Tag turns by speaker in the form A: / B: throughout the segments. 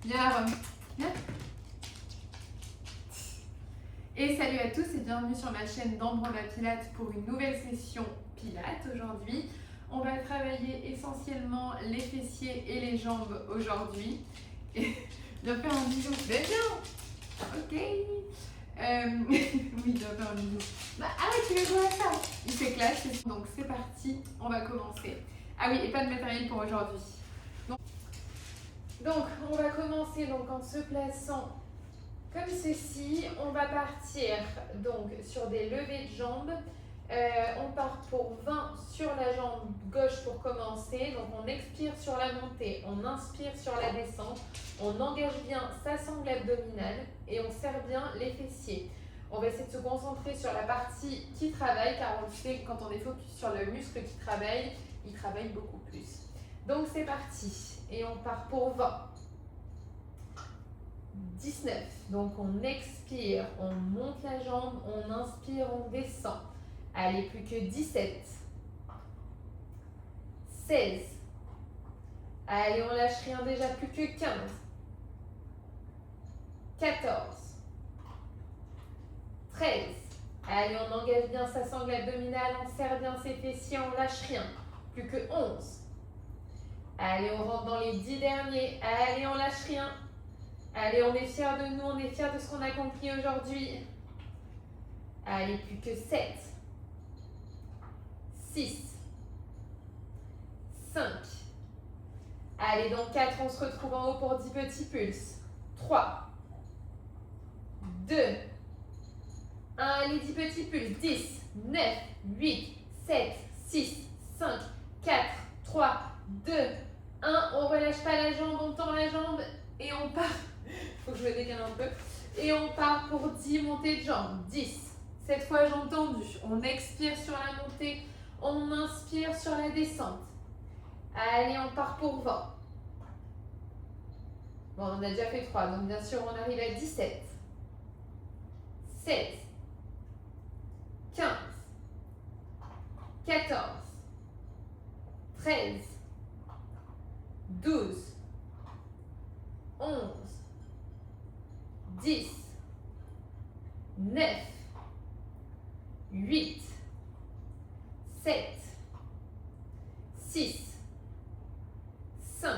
A: Viens, Rome. Viens. Et salut à tous et bienvenue sur ma chaîne d'Ambrona Pilates pour une nouvelle session Pilates aujourd'hui. On va travailler essentiellement les fessiers et les jambes aujourd'hui. Et viens faire un bisou. Ben viens. Ok. Oui, viens faire un bisou. Bah, arrête, tu veux jouer à ça. Il s'éclate. Donc c'est parti, on va commencer. Ah oui, et pas de matériel pour aujourd'hui. Donc, on va commencer donc, en se plaçant comme ceci. On va partir donc sur des levées de jambes. On part pour 20 sur la jambe gauche pour commencer. Donc, on expire sur la montée, on inspire sur la descente. On engage bien sa sangle abdominale et on serre bien les fessiers. On va essayer de se concentrer sur la partie qui travaille, car on le sait, quand on est focus sur le muscle qui travaille, il travaille beaucoup plus. Donc, c'est parti. Et on part pour 20. 19. Donc on expire, on monte la jambe, on inspire, on descend. Allez, plus que 17. 16. Allez, on lâche rien déjà, plus que 15. 14. 13. Allez, on engage bien sa sangle abdominale, on serre bien ses fessiers, on lâche rien. Plus que 11. Allez, on rentre dans les 10 derniers. Allez, on lâche rien. Allez, on est fiers de nous, on est fiers de ce qu'on a accompli aujourd'hui. Allez, plus que 7. 6. 5. Allez, dans 4, on se retrouve en haut pour 10 petits pulses. 3. 2. 1, allez, 10 petits pulses. 10, 9, 8, 7, 6, 5, 4, 3, 2, 1. On relâche pas la jambe, on tend la jambe et on part. Faut que je me décale un peu. Et on part pour 10 montées de jambes. 10. Cette fois, jambes tendues. On expire sur la montée. On inspire sur la descente. Allez, on part pour 20. Bon, on a déjà fait 3. Donc, bien sûr, on arrive à 17. 16. 15. 14. 13. 12. 11. 10, 9, 8, 7, 6, 5,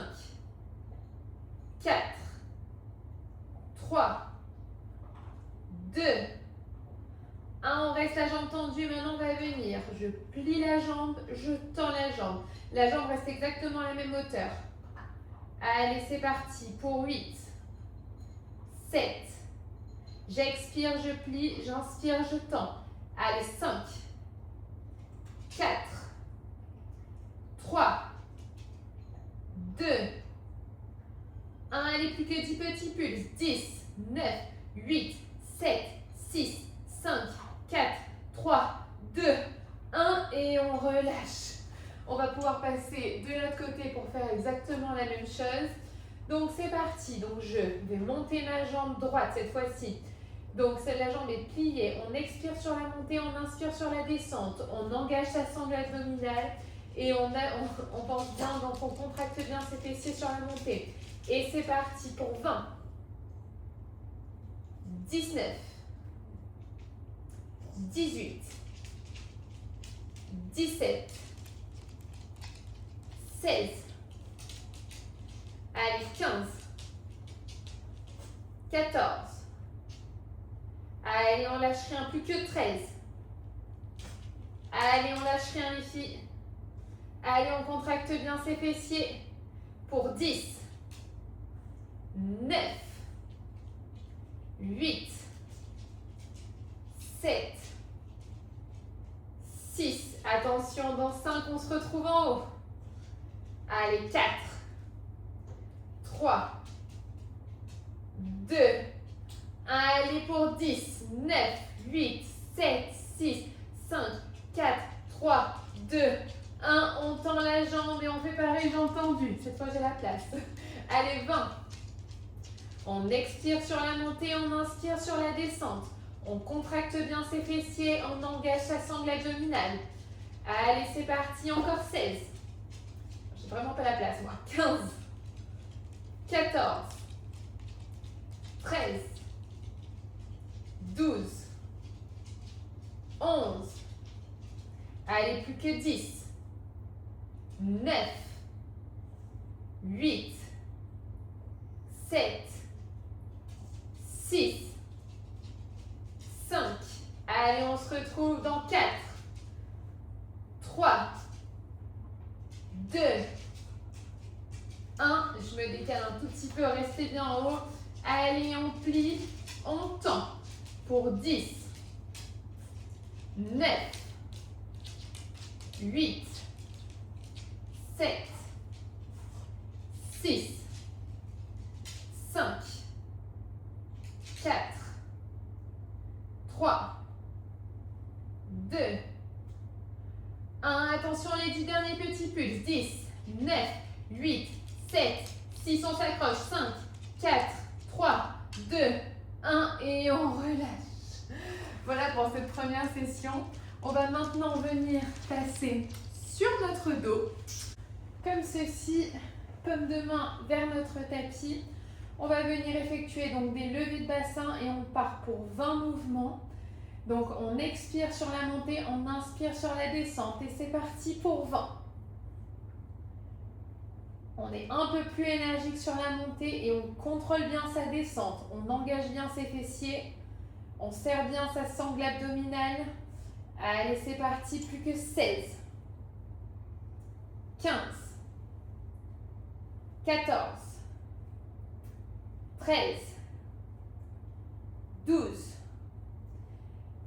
A: 4, 3, 2, 1. On reste la jambe tendue. Maintenant, on va venir. Je plie la jambe, je tends la jambe. La jambe reste exactement à la même hauteur. Allez, c'est parti pour 8, 7. J'expire, je plie, j'inspire, je tends. Allez, 5, 4, 3, 2, 1. Allez, plus que 10 petits pulses. 10, 9, 8, 7, 6, 5, 4, 3, 2, 1. Et on relâche. On va pouvoir passer de l'autre côté pour faire exactement la même chose. Donc, c'est parti. Donc, je vais monter ma jambe droite cette fois-ci. Donc, la jambe est pliée. On expire sur la montée, on inspire sur la descente. On engage sa sangle abdominale et on pense bien, donc on contracte bien ses fessiers sur la montée. Et c'est parti pour 20. 19. 18. 17. 16. Allez, 15. 14. Allez, on lâche rien, plus que 13. Allez, on lâche rien les filles. Allez, on contracte bien ses fessiers pour 10, 9, 8, 7, 6. Attention, dans 5, on se retrouve en haut. Allez, 4, 3, 2, 1. Allez, pour 10, 9, 8, 7, 6, 5, 4, 3, 2, 1. On tend la jambe et on fait pareil, jambe tendue. Cette fois, j'ai la place. Allez, 20. On expire sur la montée, on inspire sur la descente. On contracte bien ses fessiers, on engage sa sangle abdominale. Allez, c'est parti, encore 16. J'ai vraiment pas la place, moi. 15, 14, 13, 12, 11. Allez, plus que 10, 9, 8, 7, 6, 5. Allez, on se retrouve dans 4, 3, 2, 1. Je me décale un tout petit peu, restez bien en haut. Allez, on plie, on tend pour 10, 9, 8, 7, 6, 5, 4, 3, 2, 1. Attention, les 10 derniers petits pulses. 10, 9, 8, 7, 6, on s'accroche. 5, 4, 3, 2, 1 et on relâche. Voilà pour cette première session. On va maintenant venir passer sur notre dos, comme ceci, paume de main vers notre tapis. On va venir effectuer donc des levées de bassin et on part pour 20 mouvements. Donc on expire sur la montée, on inspire sur la descente et c'est parti pour 20. On est un peu plus énergique sur la montée et on contrôle bien sa descente. On engage bien ses fessiers, on serre bien sa sangle abdominale. Allez, c'est parti, plus que 16, 15, 14, 13, 12.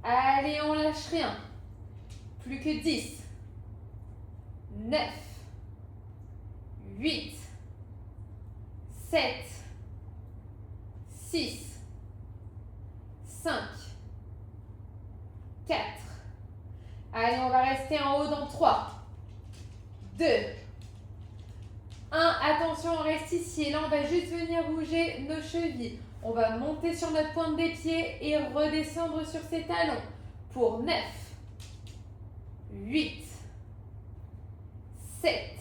A: Allez, on lâche rien. Plus que 10, 9, 8, 7, 6, 5, 4. Allez, on va rester en haut dans 3, 2, 1. Attention, on reste ici. Et là, on va juste venir bouger nos chevilles. On va monter sur notre pointe des pieds et redescendre sur ses talons pour 9, 8, 7.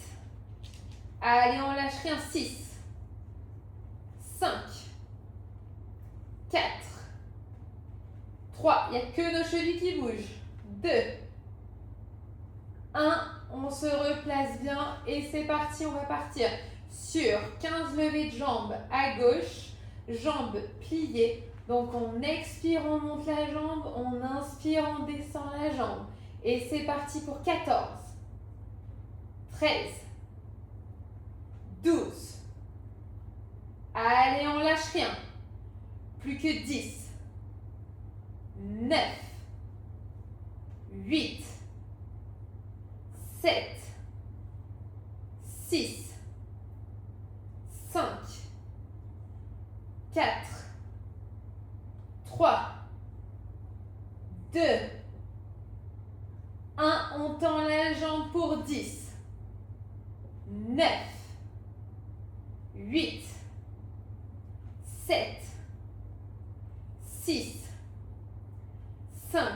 A: Allez, on lâche rien. 6, 5, 4, 3. Il n'y a que nos chevilles qui bougent. 2, 1. On se replace bien et c'est parti. On va partir sur 15 levées de jambes à gauche. Jambes pliées. Donc on expire, on monte la jambe. On inspire, on descend la jambe. Et c'est parti pour 14, 13, 12. Allez, on lâche rien. Plus que 10, 9, 8, 7, 6, 5, 4, 3, 2, 1. On tend la jambe pour 10, 9, 8, 7, 6, 5,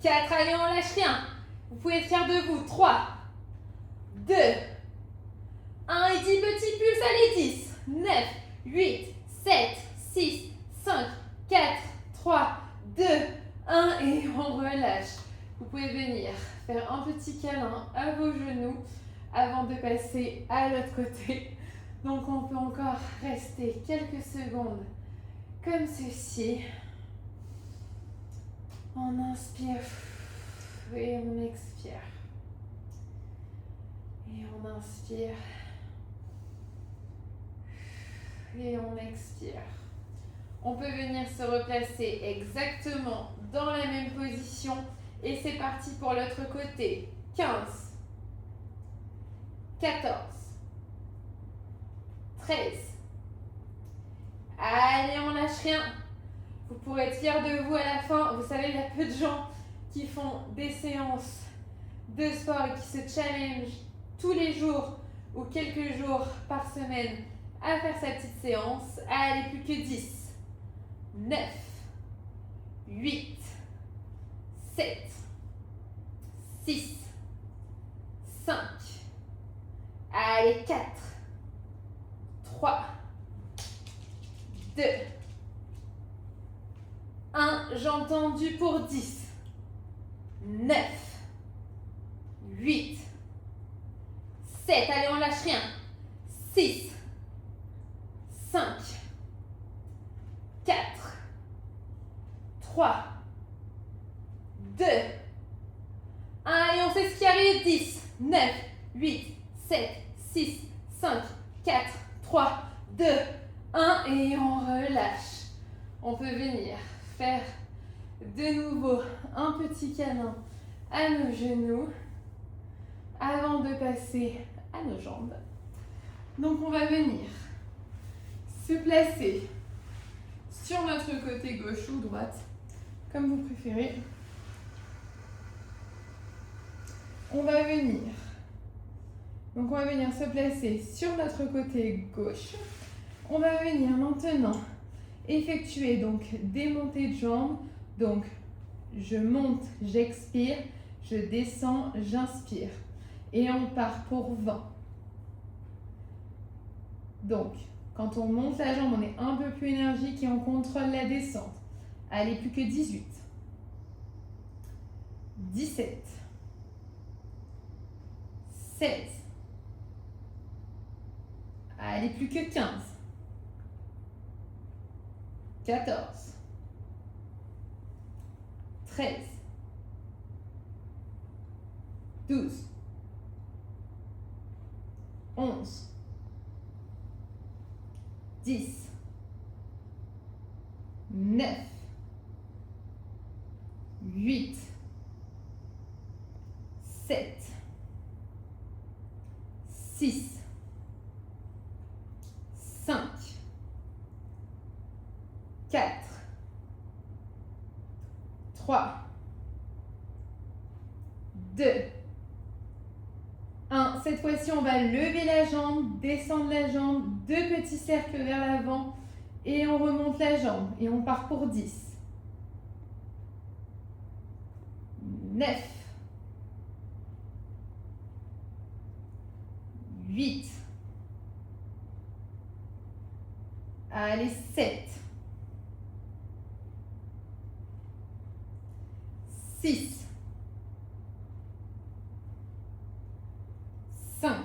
A: 4. Allez, on lâche rien. Vous pouvez être fiers de vous. 3, 2, 1. Et 10 petits pulses. Allez, 10, 9, 8, 7, 6, 5, 4, 3, 2, 1. Et on relâche. Vous pouvez venir faire un petit câlin à vos genoux avant de passer à l'autre côté. Donc on peut encore rester quelques secondes comme ceci. On inspire et on expire. Et on inspire et on expire. On peut venir se replacer exactement dans la même position et c'est parti pour l'autre côté. 15, 14, 13. Allez, on lâche rien. Vous pourrez être fiers de vous à la fin. Vous savez, il y a peu de gens qui font des séances de sport et qui se challengent tous les jours ou quelques jours par semaine à faire sa petite séance. Allez, plus que 10, 9, 8, 7, 6, 5. Allez, 4, 3, 2, 1, jambes tendues pour 10, 9, 8, 7, allez on lâche rien, 6, 5, 4, 3, 2, 1, allez on fait ce qui arrive, 10, 9, 8, 7, 6, 5, 4, 3, 2, 1 et on relâche. On peut venir faire de nouveau un petit câlin à nos genoux avant de passer à nos jambes. Donc on va venir se placer sur notre côté gauche ou droite, comme vous préférez. On va venir se placer sur notre côté gauche. On va venir maintenant effectuer donc des montées de jambes. Donc je monte, j'expire, je descends, j'inspire. Et on part pour 20. Donc, quand on monte la jambe, on est un peu plus énergique et on contrôle la descente. Allez, plus que 18. 17. 16. Allez, plus que 15. 14. 13. 12. 11. 10. 9. 8. 7. 6. 5. 4. 3. 2. 1. Cette fois-ci, on va lever la jambe, descendre la jambe, 2 petits cercles vers l'avant et on remonte la jambe et on part pour 10. 9. 8. Allez, 7. 6. 5.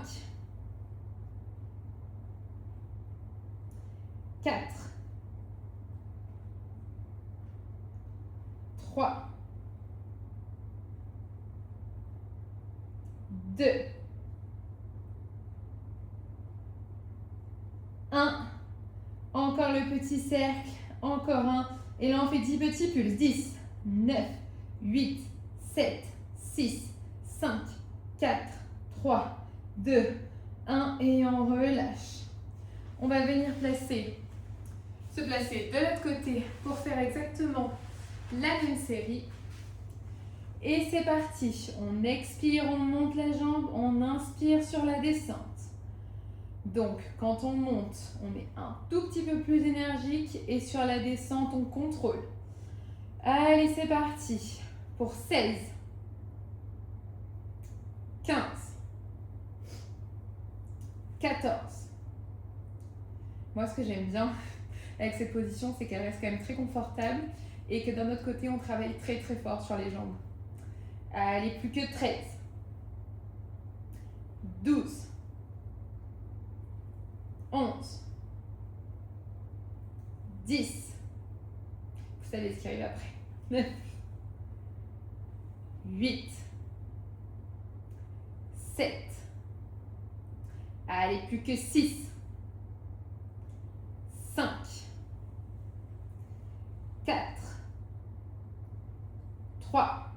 A: 4. 3. 2. 1. Encore le petit cercle. Encore un. Et là, on fait 10 petits pulses. 10, 9, 8, 7, 6, 5, 4, 3, 2, 1. Et on relâche. On va venir se placer de l'autre côté pour faire exactement la même série. Et c'est parti. On expire, on monte la jambe, on inspire sur la descente. Donc, quand on monte, on est un tout petit peu plus énergique et sur la descente, on contrôle. Allez, c'est parti. Pour 16, 15, 14. Moi, ce que j'aime bien avec cette position, c'est qu'elle reste quand même très confortable et que d'un autre côté, on travaille très très fort sur les jambes. Allez, plus que 13, 12, 11, 10. Vous savez ce qui arrive après. 9, 8, 7. Allez, plus que 6, 5, 4, 3,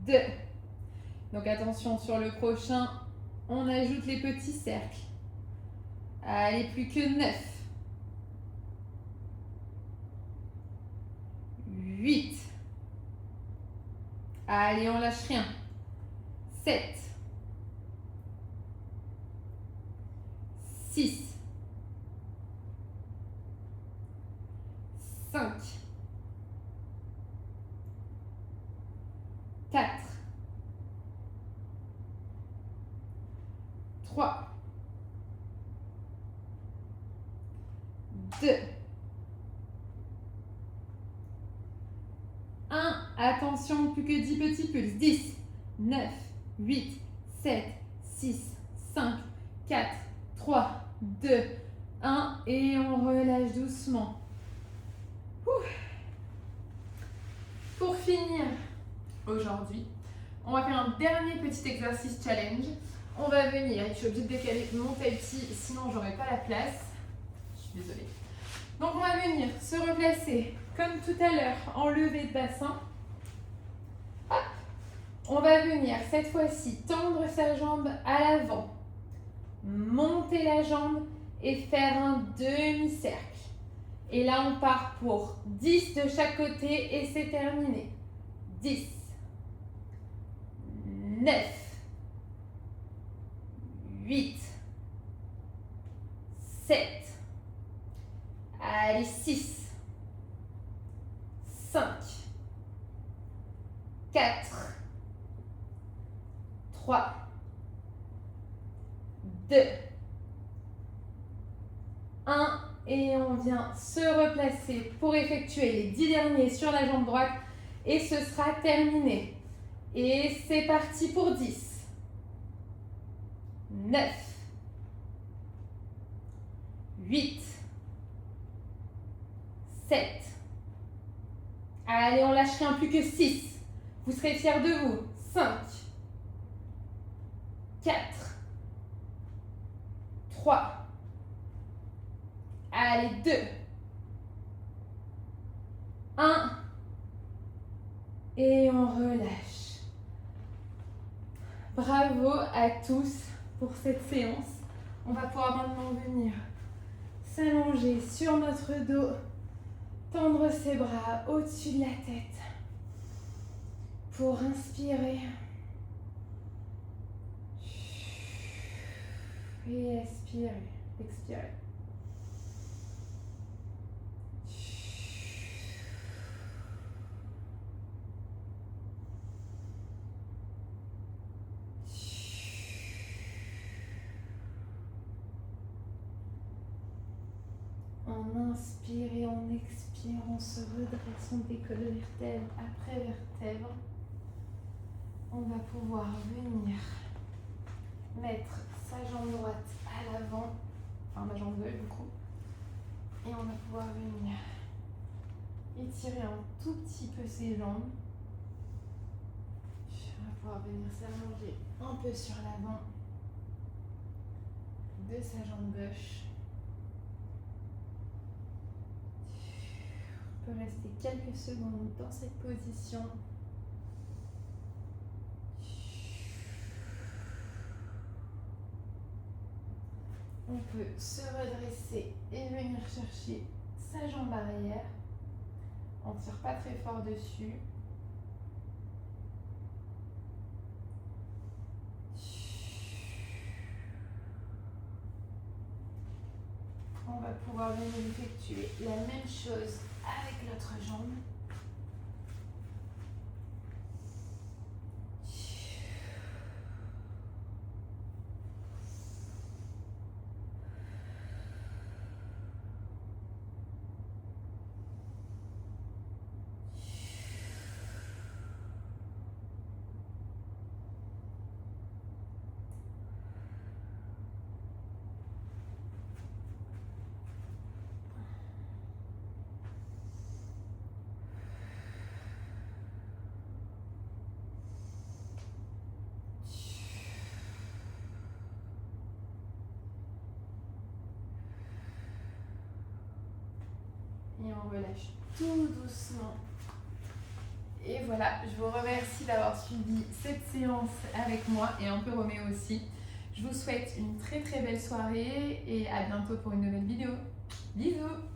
A: 2. Donc attention sur le prochain, on ajoute les petits cercles. Allez, plus que 9, 8. Allez, on lâche rien. 7, 6, 5, 4, 3, 2, 1. Attention, plus que 10 petits pulses. 10, 9, 8, 7, 6, 5, 4, 3, 2, 1. Et on relâche doucement. Pour finir aujourd'hui, on va faire un dernier petit exercice challenge. On va venir, je suis obligée de décaler mon tapis, sinon j'aurai pas la place. Je suis désolée. Donc on va venir se replacer comme tout à l'heure en levée de bassin. Hop. On va venir cette fois-ci tendre sa jambe à l'avant, monter la jambe et faire un demi-cercle. Et là on part pour 10 de chaque côté et c'est terminé. 10, 9, 8, 7, allez 6, 5, 4, 3, 2, 1 et on vient se replacer pour effectuer les 10 derniers sur la jambe droite et ce sera terminé. Et c'est parti pour 10, 9, 8, 7, allez on lâche rien, plus que 6, vous serez fiers de vous, 5, 4, 3, allez 2, 1 et on relâche. Bravo à tous pour cette séance. On va pouvoir maintenant venir s'allonger sur notre dos, tendre ses bras au-dessus de la tête pour inspirer et expirer. On inspire et on expire, on se redresse, on décolle vertèbre après vertèbre. On va pouvoir venir mettre sa jambe droite à l'avant, enfin ma jambe gauche du coup, et on va pouvoir venir étirer un tout petit peu ses jambes. On va pouvoir venir s'allonger un peu sur l'avant de sa jambe gauche. On peut rester quelques secondes dans cette position. On peut se redresser et venir chercher sa jambe arrière. On ne tire pas très fort dessus. On va pouvoir venir effectuer la même chose avec l'autre jambe. Et on relâche tout doucement. Et voilà, je vous remercie d'avoir suivi cette séance avec moi et un peu Roméo aussi. Je vous souhaite une très très belle soirée et à bientôt pour une nouvelle vidéo. Bisous!